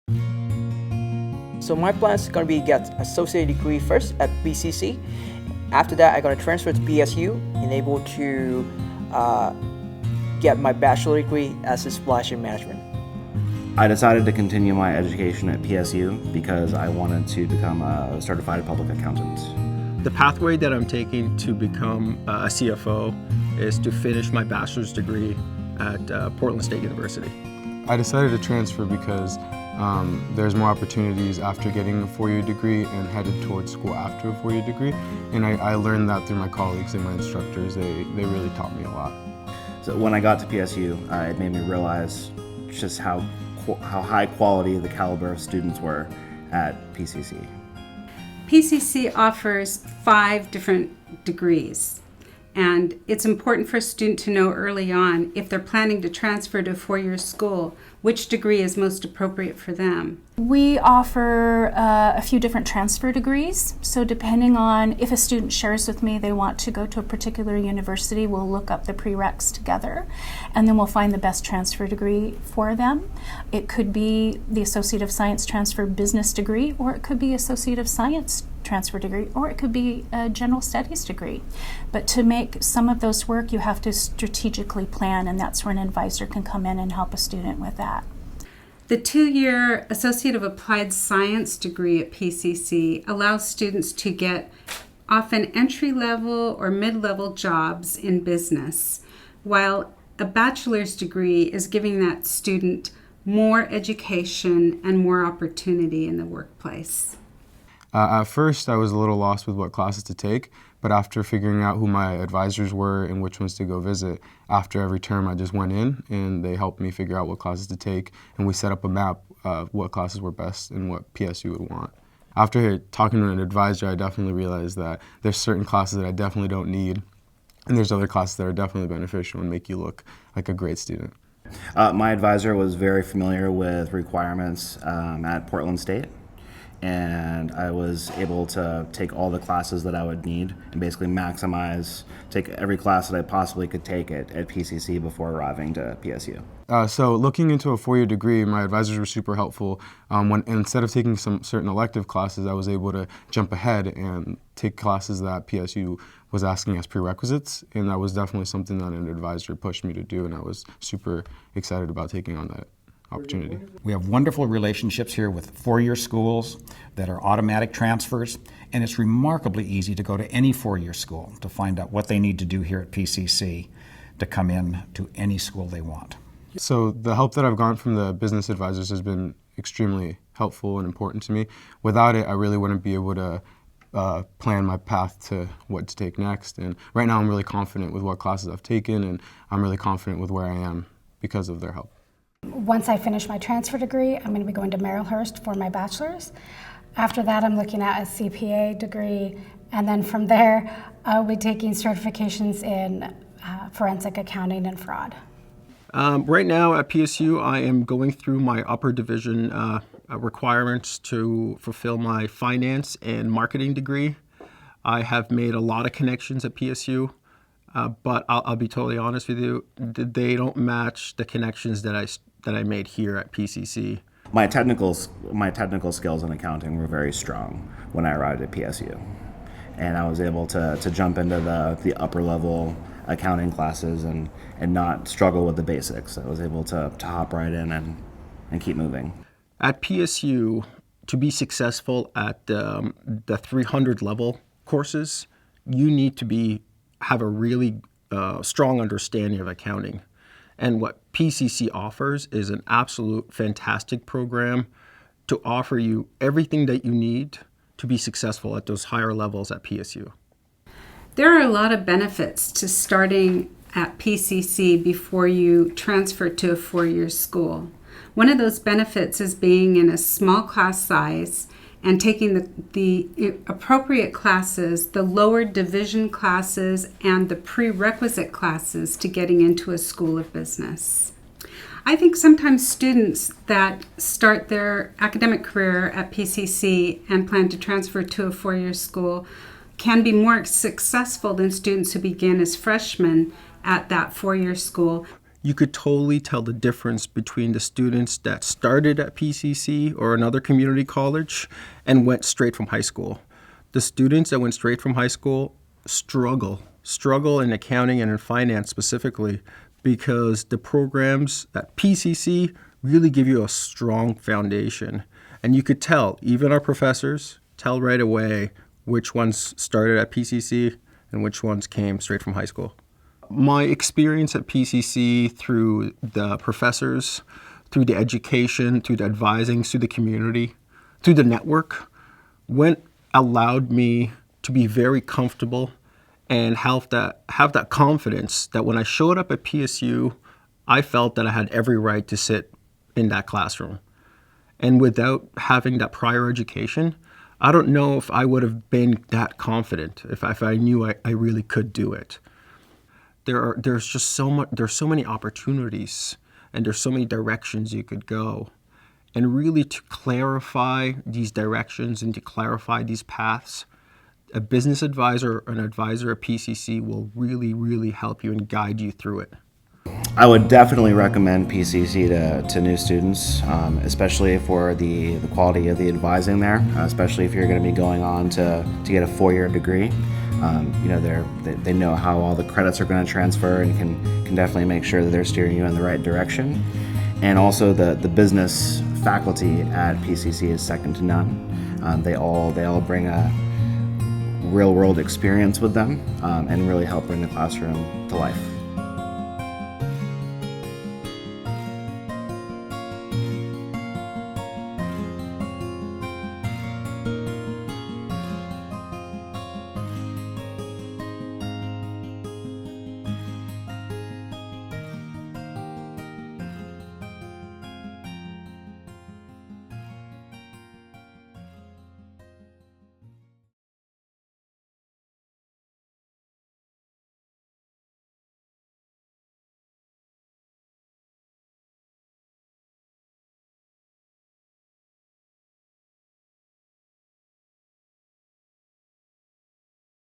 So my plan is going to be get associate degree first at PCC. After that, I'm going to transfer to PSU and able to get my bachelor degree as a supply chain management. I decided to continue my education at PSU because I wanted to become a certified public accountant. The pathway that I'm taking to become a CFO is to finish my bachelor's degree at Portland State University. I decided to transfer because there's more opportunities after getting a four-year degree and headed towards school after a four-year degree. And I learned that through my colleagues and my instructors. They really taught me a lot. So when I got to PSU, it made me realize just how high quality the caliber of students were at PCC. PCC offers 5 different degrees, and it's important for a student to know early on, if they're planning to transfer to a 4-year school, which degree is most appropriate for them. We offer a few different transfer degrees, so depending on if a student shares with me they want to go to a particular university, we'll look up the prereqs together, and then we'll find the best transfer degree for them. It could be the Associate of Science Transfer Business degree, or it could be Associate of Science transfer degree, or it could be a general studies degree. But to make some of those work, you have to strategically plan, and that's where an advisor can come in and help a student with that. The 2-year Associate of Applied Science degree at PCC allows students to get often entry-level or mid-level jobs in business, while a bachelor's degree is giving that student more education and more opportunity in the workplace. At first, I was a little lost with what classes to take, but after figuring out who my advisors were and which ones to go visit, after every term I just went in and they helped me figure out what classes to take, and we set up a map of what classes were best and what PSU would want. After talking to an advisor, I definitely realized that there's certain classes that I definitely don't need, and there's other classes that are definitely beneficial and make you look like a great student. My advisor was very familiar with requirements at Portland State, and I was able to take all the classes that I would need and basically take every class that I possibly could take at PCC before arriving to PSU. So looking into a four-year degree, my advisors were super helpful. Instead of taking some certain elective classes, I was able to jump ahead and take classes that PSU was asking as prerequisites, and that was definitely something that an advisor pushed me to do, and I was super excited about taking on that opportunity. We have wonderful relationships here with four-year schools that are automatic transfers, and it's remarkably easy to go to any four-year school to find out what they need to do here at PCC to come in to any school they want. So the help that I've gotten from the business advisors has been extremely helpful and important to me. Without it, I really wouldn't be able to plan my path to what to take next. And right now I'm really confident with what classes I've taken, and I'm really confident with where I am because of their help. Once I finish my transfer degree, I'm going to be going to Marylhurst for my bachelor's. After that, I'm looking at a CPA degree, and then from there, I'll be taking certifications in forensic accounting and fraud. Right now at PSU, I am going through my upper division requirements to fulfill my finance and marketing degree. I have made a lot of connections at PSU. But I'll be totally honest with you, they don't match the connections that I made here at PCC. My technical skills in accounting were very strong when I arrived at PSU, and I was able to jump into the upper level accounting classes and not struggle with the basics. I was able to hop right in and keep moving. At PSU, to be successful at the 300 level courses, you need to have a really strong understanding of accounting. And what PCC offers is an absolute fantastic program to offer you everything that you need to be successful at those higher levels at PSU. There are a lot of benefits to starting at PCC before you transfer to a 4-year school. One of those benefits is being in a small class size and taking the appropriate classes, the lower division classes, and the prerequisite classes to getting into a school of business. I think sometimes students that start their academic career at PCC and plan to transfer to a 4-year school can be more successful than students who begin as freshmen at that 4-year school. you could totally tell the difference between the students that started at PCC or another community college and went straight from high school. The students that went straight from high school struggle in accounting and in finance specifically, because the programs at PCC really give you a strong foundation. And you could tell, even our professors tell right away which ones started at PCC and which ones came straight from high school. My experience at PCC, through the professors, through the education, through the advising, through the community, through the network, allowed me to be very comfortable and have that confidence that when I showed up at PSU, I felt that I had every right to sit in that classroom. And without having that prior education, I don't know if I would have been that confident if I knew I really could do it. There's so many opportunities, and there's so many directions you could go. And really, to clarify these directions and to clarify these paths, a business advisor or an advisor at PCC will really, really help you and guide you through it. I would definitely recommend PCC to new students, especially for the quality of the advising there, especially if you're going to be going on to get a 4-year degree. They know how all the credits are going to transfer and can definitely make sure that they're steering you in the right direction. And also the business faculty at PCC is second to none. They all bring a real world experience with them and really help bring the classroom to life.